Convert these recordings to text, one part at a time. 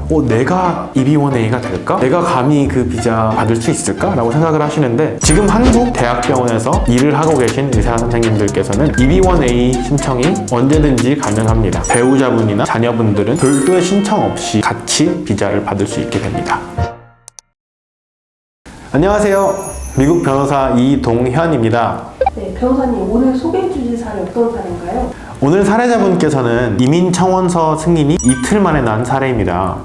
내가 EB1A가 될까? 내가 감히 그 비자 받을 수 있을까? 라고 생각을 하시는데 지금 한국 대학병원에서 일을 하고 계신 의사 선생님들께서는 EB1A 신청이 언제든지 가능합니다. 배우자분이나 자녀분들은 별도의 신청 없이 같이 비자를 받을 수 있게 됩니다. 안녕하세요. 미국 변호사 이동현입니다. 네, 변호사님 오늘 소개해 주실 사례 어떤 사례인가요? 오늘 사례자분께서는 이민청원서 승인이 이틀 만에 난 사례입니다.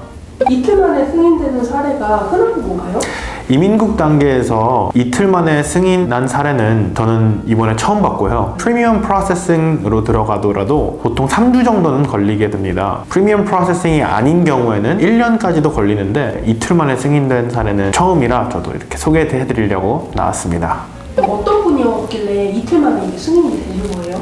이틀 만에 승인되는 사례가 흔한 건가요? 이민국 단계에서 이틀 만에 승인 난 사례는 저는 이번에 처음 봤고요. 프리미엄 프로세싱으로 들어가더라도 보통 3주 정도는 걸리게 됩니다. 프리미엄 프로세싱이 아닌 경우에는 1년까지도 걸리는데 이틀 만에 승인된 사례는 처음이라 저도 이렇게 소개해 드리려고 나왔습니다. 어떤 분이었길래 이틀 만에 이게 승인이 되신 거예요?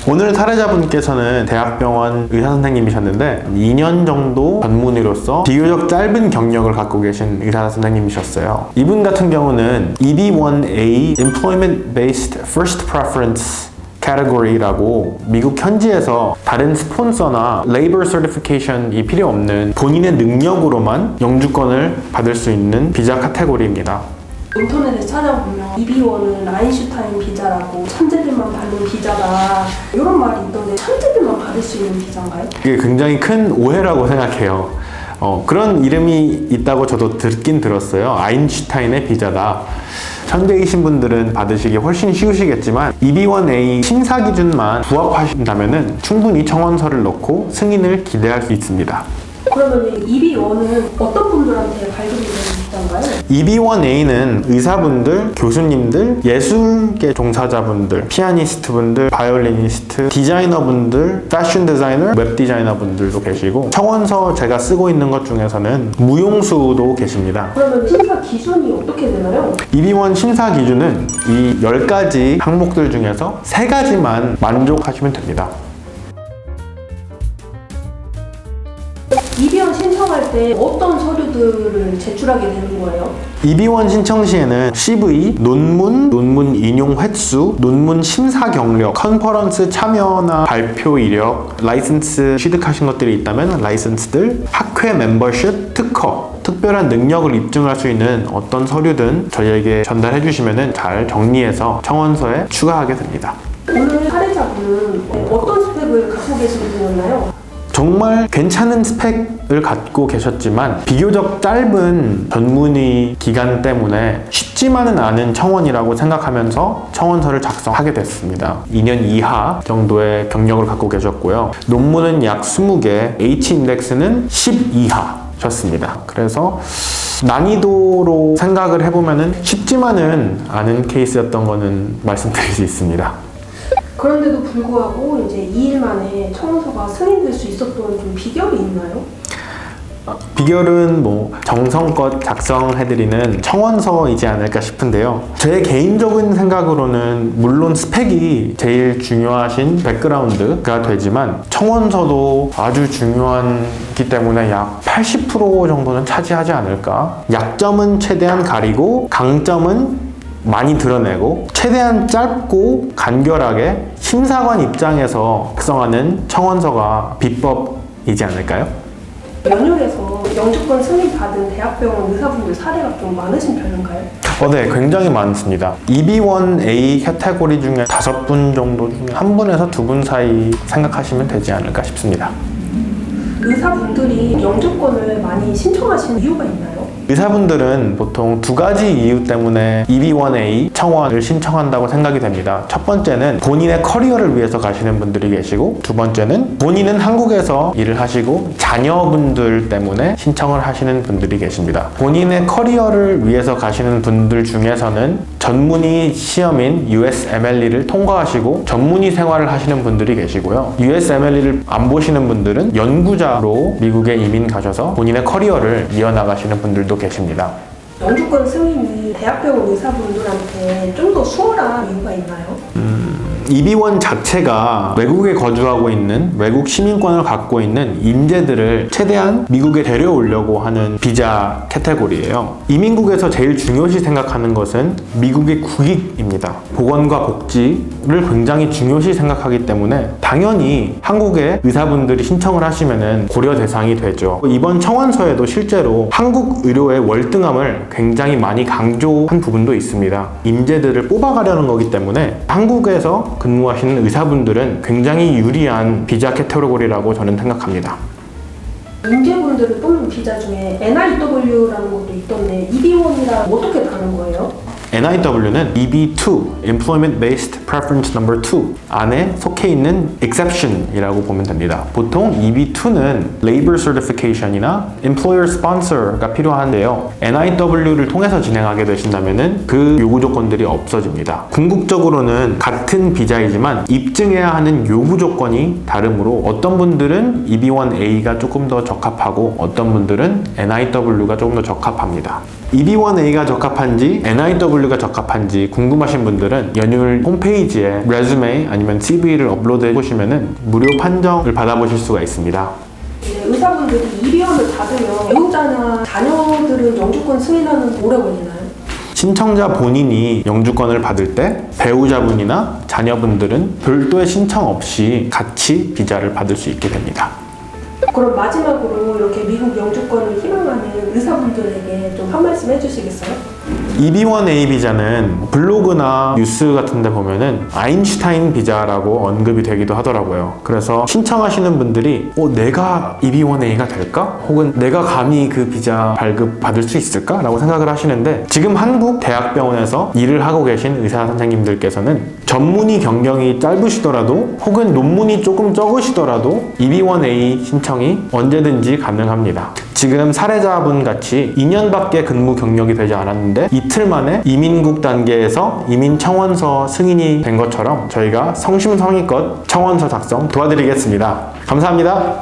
오늘 사례자분께서는 대학병원 의사선생님이셨는데 2년 정도 전문의로서 비교적 짧은 경력을 갖고 계신 의사선생님이셨어요. 이분 같은 경우는 EB1A Employment Based First Preference category라고 미국 현지에서 다른 스폰서나 Labor Certification이 필요 없는 본인의 능력으로만 영주권을 받을 수 있는 비자 카테고리입니다. 인터넷에 찾아보면 EB1은 아인슈타인 비자라고 천재들만 받는 비자다 이런 말이 있던데 천재들만 받을 수 있는 비자인가요? 이게 굉장히 큰 오해라고 생각해요. 그런 이름이 있다고 저도 듣긴 들었어요. 아인슈타인의 비자다. 천재이신 분들은 받으시기 훨씬 쉬우시겠지만 EB1A 심사 기준만 부합하신다면 충분히 청원서를 넣고 승인을 기대할 수 있습니다. 그러면 EB1은 어떤 분들한테 발급이 되는 비자인가요? EB1A는 의사분들, 교수님들, 예술계 종사자분들, 피아니스트분들, 바이올리니스트, 디자이너분들, 패션 디자이너, 웹 디자이너분들도 계시고 청원서 제가 쓰고 있는 것 중에서는 무용수도 계십니다. 그러면 심사 기준이 어떻게 되나요? EB1 심사 기준은 이 10가지 항목들 중에서 3가지만 만족하시면 됩니다. EB1 신청할 때 어떤 서류들을 제출하게 되는 거예요? EB1 신청 시에는 CV, 논문 인용 횟수, 논문 심사 경력, 컨퍼런스 참여나 발표 이력, 라이선스 취득하신 것들이 있다면 라이선스들, 학회 멤버십, 특허, 특별한 능력을 입증할 수 있는 어떤 서류든 저희에게 전달해 주시면 잘 정리해서 청원서에 추가하게 됩니다. 오늘 사례자분은 어떤 스펙을 갖고 계신 분이었나요? 정말 괜찮은 스펙을 갖고 계셨지만 비교적 짧은 전문의 기간 때문에 쉽지만은 않은 청원이라고 생각하면서 청원서를 작성하게 됐습니다. 2년 이하 정도의 경력을 갖고 계셨고요. 논문은 약 20개, H-인덱스는 10 이하셨습니다. 그래서 난이도로 생각을 해보면은 쉽지만은 않은 케이스였던 거는 말씀드릴 수 있습니다. 그런데도 불구하고 이제 2일 만에 청원서가 승인될 수 있었던 좀 비결이 있나요? 비결은 정성껏 작성해드리는 청원서이지 않을까 싶은데요. 제 개인적인 생각으로는 물론 스펙이 제일 중요하신 백그라운드가 되지만 청원서도 아주 중요하기 때문에 약 80% 정도는 차지하지 않을까. 약점은 최대한 가리고 강점은 많이 드러내고 최대한 짧고 간결하게 심사관 입장에서 작성하는 청원서가 비법이지 않을까요? 연휴에서 영주권 승인 받은 대학병원 의사분들 사례가 좀 많으신 편인가요? 네, 굉장히 많습니다. EB1A 카테고리 중에 5분 정도 중에 1분에서 2분 사이 생각하시면 되지 않을까 싶습니다. 의사분들이 영주권을 많이 신청하시는 이유가 있나요? 의사분들은 보통 2가지 이유 때문에 EB1A 청원을 신청한다고 생각이 됩니다. 첫 번째는 본인의 커리어를 위해서 가시는 분들이 계시고, 두 번째는 본인은 한국에서 일을 하시고 자녀분들 때문에 신청을 하시는 분들이 계십니다. 본인의 커리어를 위해서 가시는 분들 중에서는 전문의 시험인 USMLE를 통과하시고 전문의 생활을 하시는 분들이 계시고요. USMLE를 안 보시는 분들은 연구자로 미국에 이민 가셔서 본인의 커리어를 이어나가시는 분들도 계십니다. 영주권 승인이 대학병원 의사분들한테 좀 더 수월한 이유가 있나요? EB1 자체가 외국에 거주하고 있는 외국 시민권을 갖고 있는 인재들을 최대한 미국에 데려오려고 하는 비자 카테고리예요. 이민국에서 제일 중요시 생각하는 것은 미국의 국익입니다. 보건과 복지를 굉장히 중요시 생각하기 때문에 당연히 한국의 의사분들이 신청을 하시면은 고려 대상이 되죠. 이번 청원서에도 실제로 한국 의료의 월등함을 굉장히 많이 강조한 부분도 있습니다. 인재들을 뽑아가려는 거기 때문에 한국에서 근무하시는 의사분들은 굉장히 유리한 비자 카테고리라고 저는 생각합니다. 인재분들을 뽑는 비자 중에 NIW라는 것도 있던데 EB1이랑 어떻게 다른 거예요? NIW는 EB2, Employment Based Preference Number 2 안에 속해 있는 exception이라고 보면 됩니다. 보통 EB2는 Labor Certification이나 Employer Sponsor가 필요한데요. NIW를 통해서 진행하게 되신다면 그 요구 조건들이 없어집니다. 궁극적으로는 같은 비자이지만 입증해야 하는 요구 조건이 다르므로 어떤 분들은 EB1A가 조금 더 적합하고 어떤 분들은 NIW가 조금 더 적합합니다. EB1A가 적합한지 NIW가 적합한지 궁금하신 분들은 연율 홈페이지에 레주메 아니면 CV를 업로드해 보시면 무료 판정을 받아보실 수가 있습니다. 의사분들이 EB1을 받으면 배우자나 자녀들은 영주권 승인하는 데 오래 걸리나요? 신청자 본인이 영주권을 받을 때 배우자분이나 자녀분들은 별도의 신청 없이 같이 비자를 받을 수 있게 됩니다. 그럼 마지막으로 이렇게 미국 영주권을 희망하는 의사분들에게 좀 한 말씀 해주시겠어요? EB1A 비자는 블로그나 뉴스 같은 데 보면은 아인슈타인 비자라고 언급이 되기도 하더라고요. 그래서 신청하시는 분들이 내가 EB1A가 될까? 혹은 내가 감히 그 비자 발급 받을 수 있을까? 라고 생각을 하시는데 지금 한국 대학병원에서 일을 하고 계신 의사 선생님들께서는 전문의 경력이 짧으시더라도 혹은 논문이 조금 적으시더라도 EB1A 신청이 언제든지 가능합니다. 지금 사례자분 같이 2년밖에 근무 경력이 되지 않았는데 이틀 만에 이민국 단계에서 이민 청원서 승인이 된 것처럼 저희가 성심성의껏 청원서 작성 도와드리겠습니다. 감사합니다.